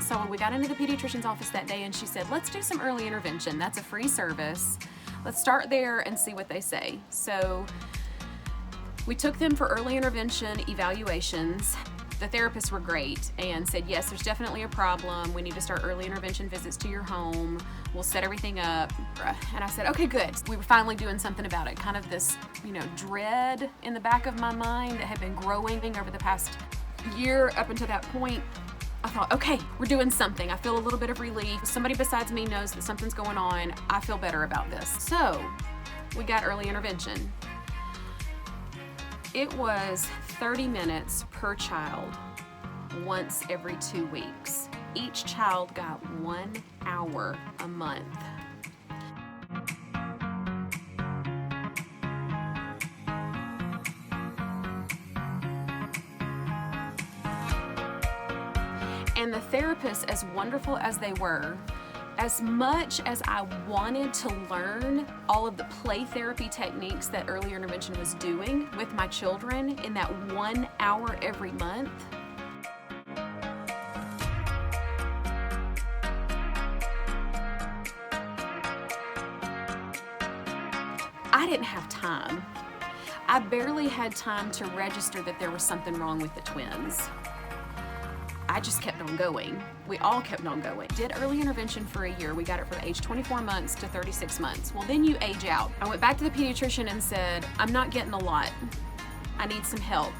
So we got into the pediatrician's office that day and she said, let's do some early intervention. That's a free service. Let's start there and see what they say. So we took them for early intervention evaluations. The therapists were great and said, yes, there's definitely a problem. We need to start early intervention visits to your home. We'll set everything up. And I said, okay, good. We were finally doing something about it. Kind of this, dread in the back of my mind that had been growing over the past year up until that point. I thought, okay, we're doing something. I feel a little bit of relief. Somebody besides me knows that something's going on. I feel better about this. So we got early intervention. It was 30 minutes per child once every 2 weeks. Each child got 1 hour a month. And the therapists, as wonderful as they were, as much as I wanted to learn all of the play therapy techniques that early intervention was doing with my children in that 1 hour every month, I didn't have time. I barely had time to register that there was something wrong with the twins. I just kept on going. We all kept on going. Did early intervention for a year. We got it from age 24 months to 36 months. Well, then you age out. I went back to the pediatrician and said, I'm not getting a lot. I need some help.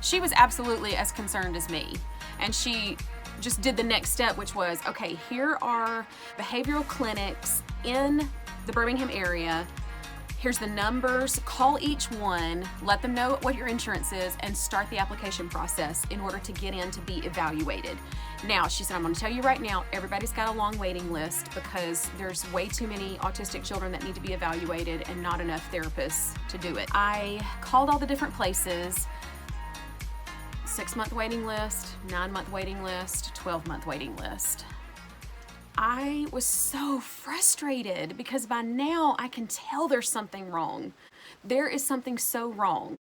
She was absolutely as concerned as me. And she just did the next step, which was, okay, here are behavioral clinics in the Birmingham area. Here's the numbers, call each one, let them know what your insurance is, and start the application process in order to get in to be evaluated. Now, she said, I'm gonna tell you right now, everybody's got a long waiting list because there's way too many autistic children that need to be evaluated and not enough therapists to do it. I called all the different places, 6-month waiting list, 9-month waiting list, 12-month waiting list. I was so frustrated because by now I can tell there's something wrong. There is something so wrong.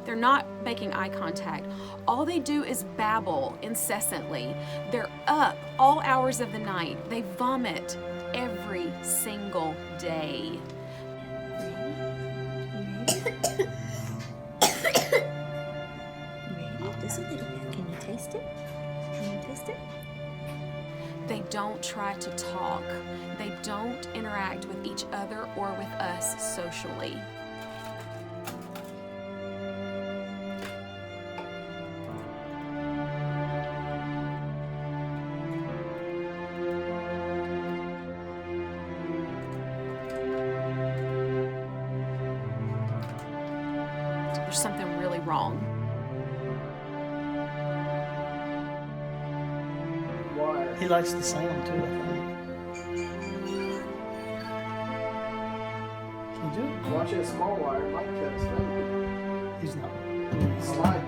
They're not making eye contact. All they do is babble incessantly. They're up all hours of the night. They vomit every single day. Just a little bit. Can you taste it? Can you taste it? They don't try to talk. They don't interact with each other or with us socially. There's something really wrong. He likes the sound too, I think. Can you do it? Watching a small wire, Mike cuts, right? He's not. Slide.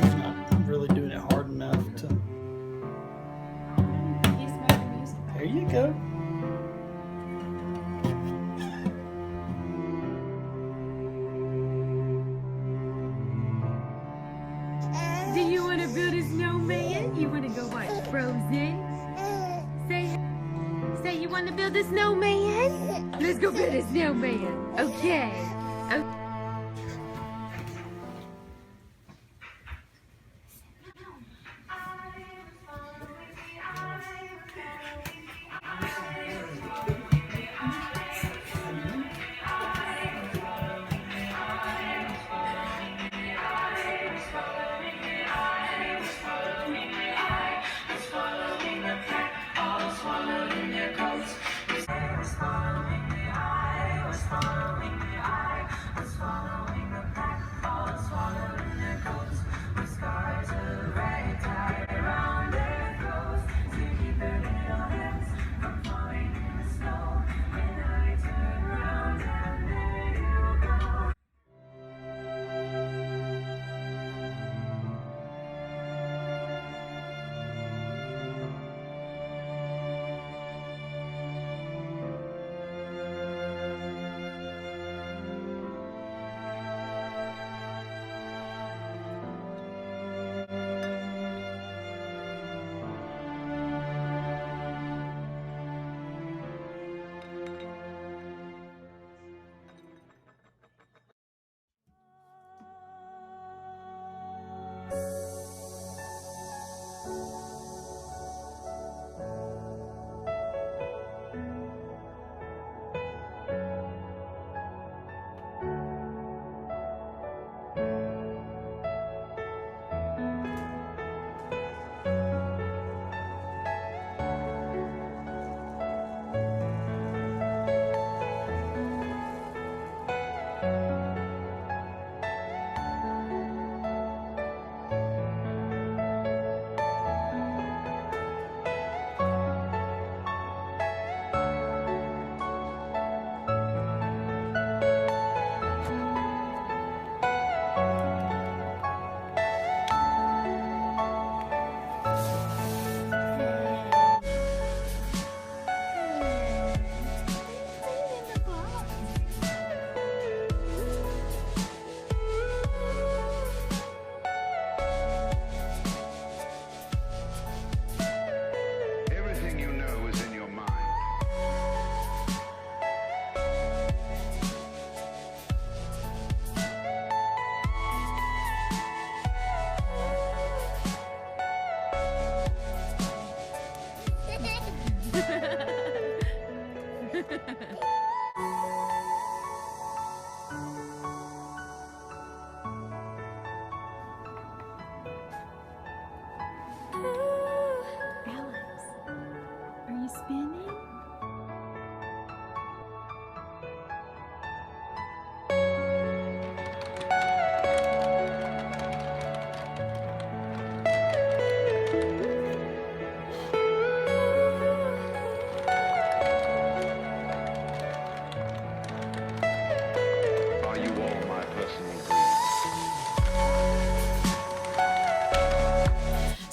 He's not really doing it hard enough to. He's making music. There you go. Do you want to build a snowman? You want to go watch Frozen? Say you want to build a snowman? Let's go build a snowman. Okay.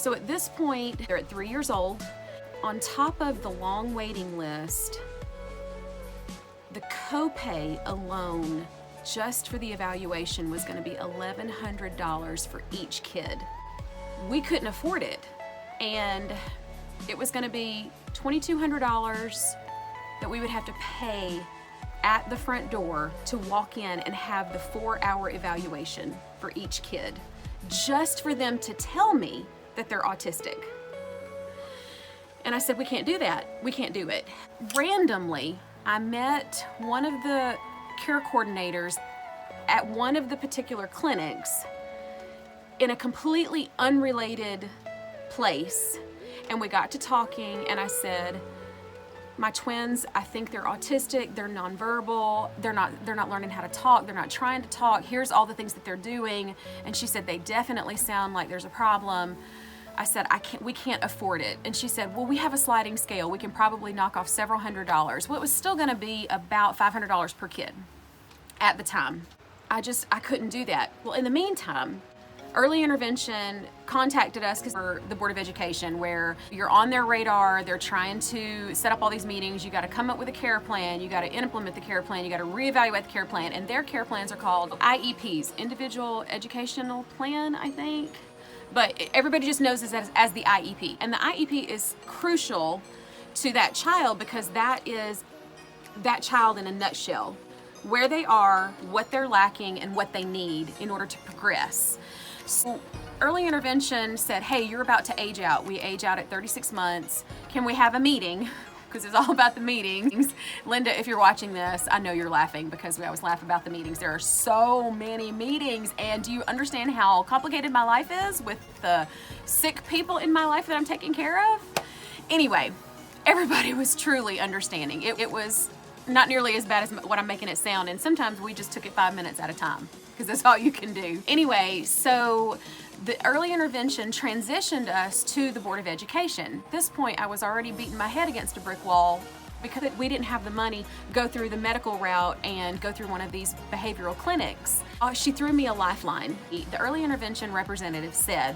So at this point, they're at 3 years old. On top of the long waiting list, the copay alone just for the evaluation was going to be $1,100 for each kid. We couldn't afford it, and it was going to be $2,200 that we would have to pay at the front door to walk in and have the 4-hour evaluation for each kid, just for them to tell me that they're autistic. And I said, we can't do that. We can't do it. Randomly, I met one of the care coordinators at one of the particular clinics in a completely unrelated place. And we got to talking, and I said, my twins, I think they're autistic, they're nonverbal, they're not learning how to talk, they're not trying to talk, here's all the things that they're doing. And she said, they definitely sound like there's a problem. I said, we can't afford it. And she said, well, we have a sliding scale. We can probably knock off several $100s. Well, it was still gonna be about $500 per kid at the time. I couldn't do that. Well, in the meantime, early intervention contacted us because we're the Board of Education, where you're on their radar, they're trying to set up all these meetings, you gotta come up with a care plan, you gotta implement the care plan, you gotta reevaluate the care plan, and their care plans are called IEPs, Individual Educational Plan, I think. But everybody just knows this as the IEP. And the IEP is crucial to that child because that is that child in a nutshell. Where they are, what they're lacking, and what they need in order to progress. So early intervention said, hey, you're about to age out. We age out at 36 months. Can we have a meeting? Because it's all about the meetings. Linda, if you're watching this, I know you're laughing because we always laugh about the meetings. There are so many meetings, and do you understand how complicated my life is with the sick people in my life that I'm taking care of? Anyway, everybody was truly understanding. It was not nearly as bad as what I'm making it sound, and sometimes we just took it 5 minutes at a time because that's all you can do. Anyway, so the early intervention transitioned us to the Board of Education. At this point, I was already beating my head against a brick wall because we didn't have the money to go through the medical route and go through one of these behavioral clinics. She threw me a lifeline. The early intervention representative said,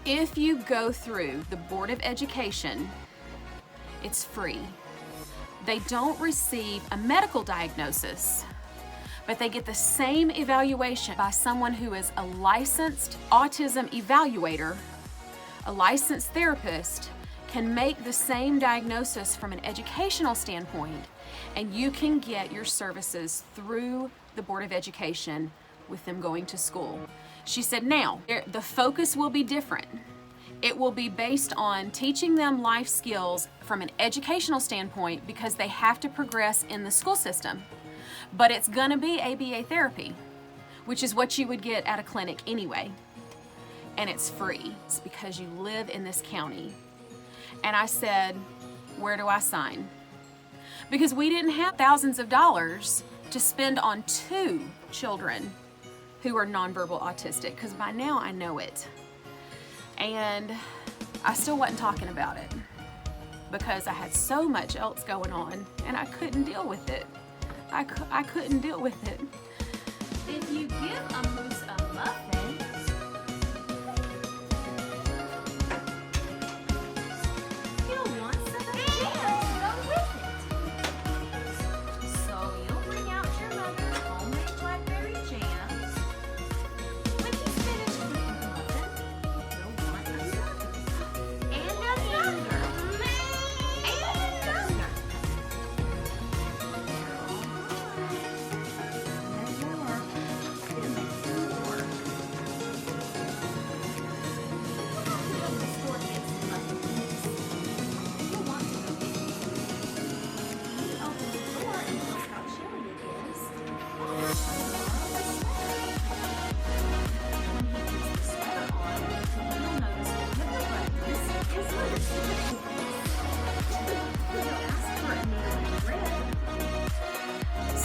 if you go through the Board of Education, it's free. They don't receive a medical diagnosis, but they get the same evaluation by someone who is a licensed autism evaluator, a licensed therapist, can make the same diagnosis from an educational standpoint, and you can get your services through the Board of Education with them going to school. She said, now, the focus will be different. It will be based on teaching them life skills from an educational standpoint because they have to progress in the school system. But it's gonna be ABA therapy, which is what you would get at a clinic anyway. And it's free. It's because you live in this county. And I said, where do I sign? Because we didn't have thousands of dollars to spend on 2 children who are nonverbal autistic, because by now I know it. And I still wasn't talking about it because I had so much else going on and I couldn't deal with it. I couldn't deal with it. If you give a moose a muffin, he'll want some of the jam to go with it. So you'll bring out your mother's homemade blackberry jam. When he's finished with the muffin, he'll want another. And another. And another.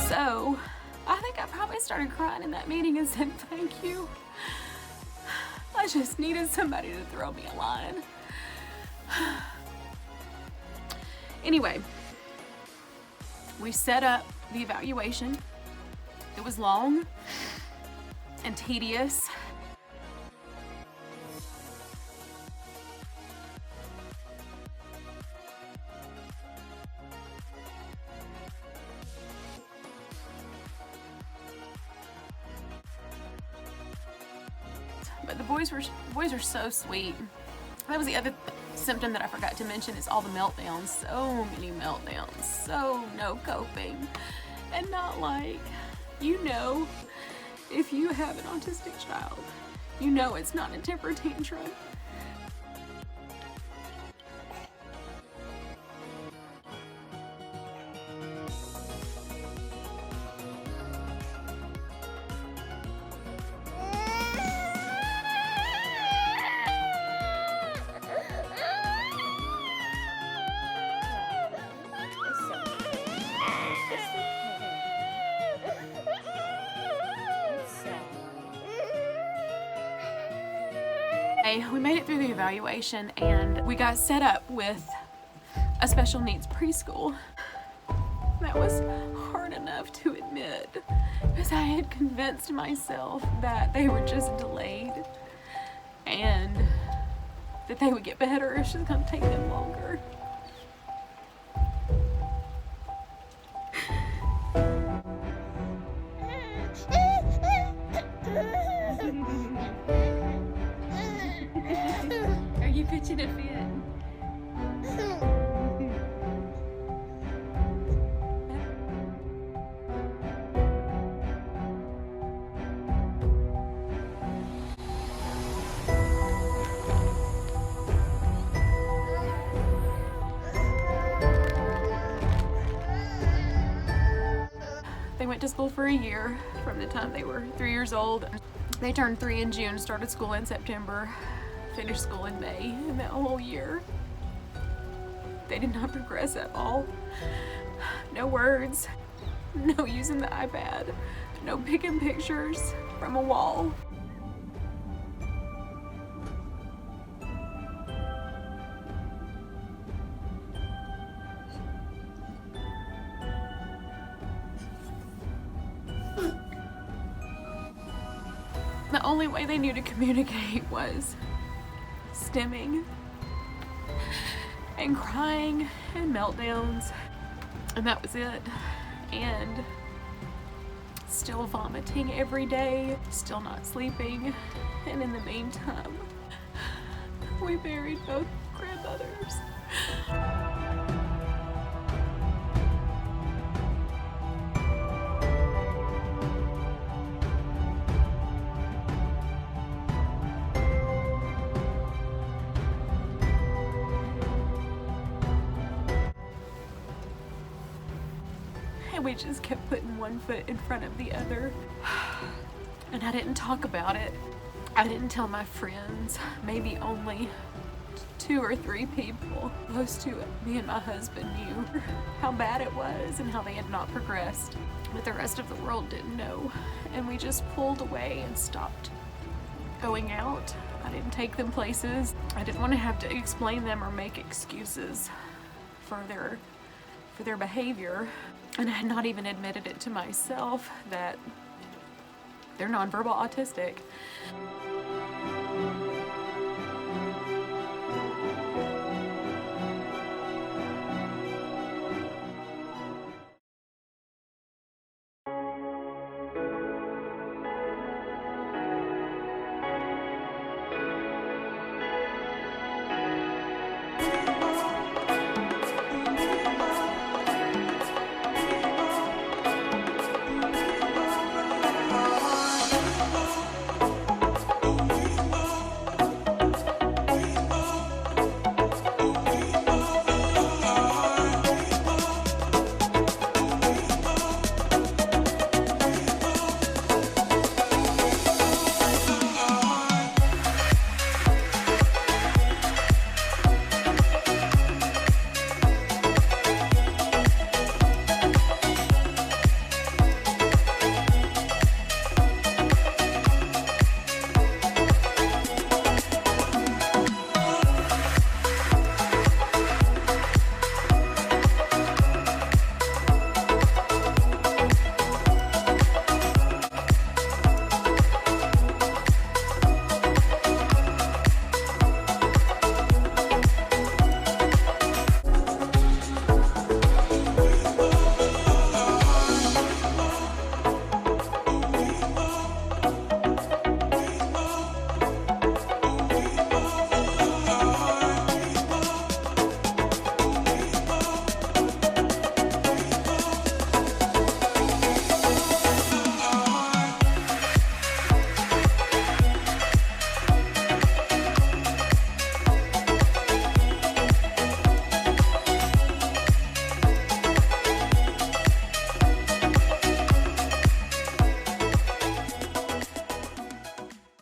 So I think I probably started crying in that meeting and said, thank you. I just needed somebody to throw me a line. Anyway, we set up the evaluation. It was long and tedious. But the boys are so sweet. That was the other symptom that I forgot to mention, is all the meltdowns. So many meltdowns. So no coping. And not like, you know, if you have an autistic child, you know it's not a temper tantrum. We made it through the evaluation and we got set up with a special needs preschool. That was hard enough to admit because I had convinced myself that they were just delayed and that they would get better. It's just gonna take them longer. Are you pitching a fit? They went to school for a year from the time they were 3 years old. They turned 3 in June, started school in September, finished school in May, and that whole year, they did not progress at all. No words, no using the iPad, no picking pictures from a wall. The only way they knew to communicate was stimming and crying and meltdowns, and that was it. And still vomiting every day, still not sleeping, and in the meantime, we buried both grandmothers. And we just kept putting one foot in front of the other. And I didn't talk about it. I didn't tell my friends, maybe only 2 or 3 people close to me and my husband knew how bad it was and how they had not progressed. But the rest of the world didn't know. And we just pulled away and stopped going out. I didn't take them places. I didn't want to have to explain them or make excuses for their behavior. And I had not even admitted it to myself that they're nonverbal autistic.